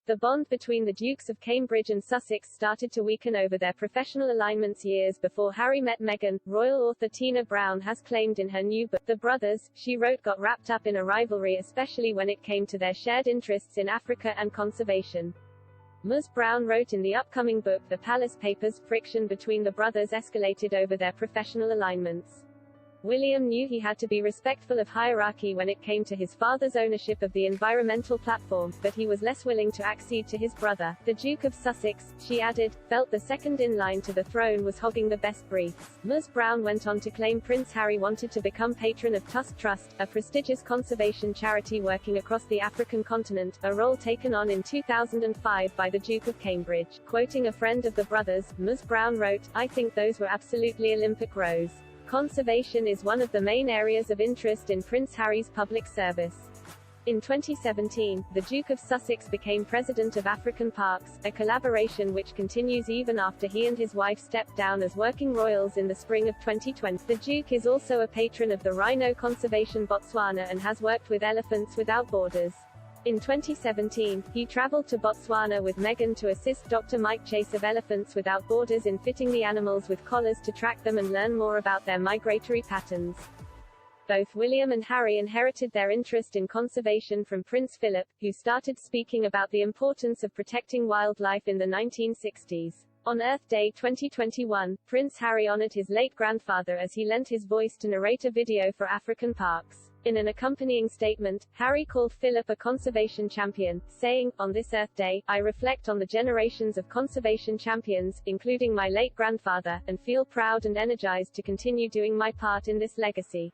The bond between the Dukes of Cambridge and Sussex started to weaken over their professional alignments years before Harry met Meghan. Royal author Tina Brown has claimed in her new book, The Brothers, she wrote, got wrapped up in a rivalry, especially when it came to their shared interests in Africa and conservation. Ms. Brown wrote in the upcoming book, The Palace Papers, friction between the brothers escalated over their professional alignments. William knew he had to be respectful of hierarchy when it came to his father's ownership of the environmental platform, but he was less willing to accede to his brother. The Duke of Sussex, she added, felt the second in line to the throne was hogging the best briefs. Ms. Brown went on to claim Prince Harry wanted to become patron of Tusk Trust, a prestigious conservation charity working across the African continent, a role taken on in 2005 by the Duke of Cambridge. Quoting a friend of the brothers, Ms. Brown wrote, I think those were absolutely Olympic rows. Conservation is one of the main areas of interest in Prince Harry's public service. In 2017, the Duke of Sussex became president of African Parks, a collaboration which continues even after he and his wife stepped down as working royals in the spring of 2020. The Duke is also a patron of the Rhino Conservation Botswana and has worked with Elephants Without Borders. In 2017, he traveled to Botswana with Meghan to assist Dr. Mike Chase of Elephants Without Borders in fitting the animals with collars to track them and learn more about their migratory patterns. Both William and Harry inherited their interest in conservation from Prince Philip, who started speaking about the importance of protecting wildlife in the 1960s. On Earth Day 2021, Prince Harry honored his late grandfather as he lent his voice to narrate a video for African parks. In an accompanying statement, Harry called Philip a conservation champion, saying, on this Earth Day, I reflect on the generations of conservation champions, including my late grandfather, and feel proud and energized to continue doing my part in this legacy.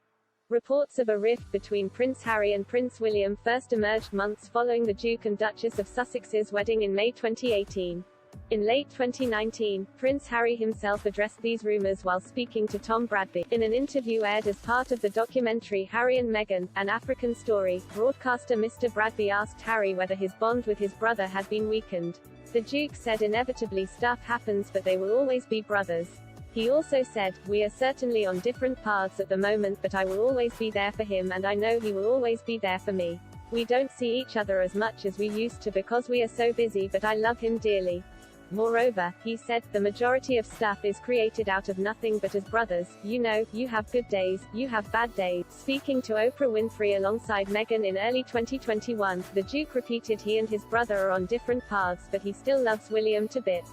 Reports of a rift between Prince Harry and Prince William first emerged months following the Duke and Duchess of Sussex's wedding in May 2018. In late 2019, Prince Harry himself addressed these rumors while speaking to Tom Bradby. In an interview aired as part of the documentary Harry and Meghan, An African Story, broadcaster Mr. Bradby asked Harry whether his bond with his brother had been weakened. The Duke said inevitably stuff happens but they will always be brothers. He also said, we are certainly on different paths at the moment but I will always be there for him and I know he will always be there for me. We don't see each other as much as we used to because we are so busy but I love him dearly. Moreover, he said, the majority of stuff is created out of nothing but as brothers, you know, you have good days, you have bad days. Speaking to Oprah Winfrey alongside Meghan in early 2021, the Duke repeated he and his brother are on different paths but he still loves William to bits.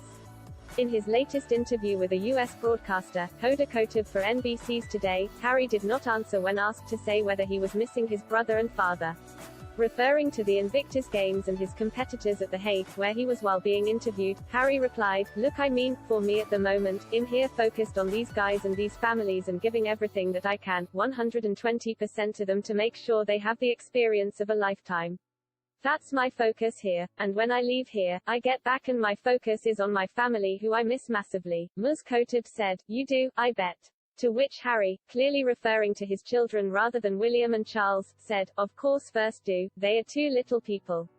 In his latest interview with a U.S. broadcaster, Hoda Kotb for NBC's Today, Harry did not answer when asked to say whether he was missing his brother and father. Referring to the Invictus Games and his competitors at The Hague, where he was while being interviewed, Harry replied, look, I mean, for me at the moment, I'm here focused on these guys and these families and giving everything that I can, 120% to them to make sure they have the experience of a lifetime. That's my focus here, and when I leave here, I get back and my focus is on my family who I miss massively. Ms. Kotb said, you do, I bet. To which Harry, clearly referring to his children rather than William and Charles, said, of course first do, they are two little people.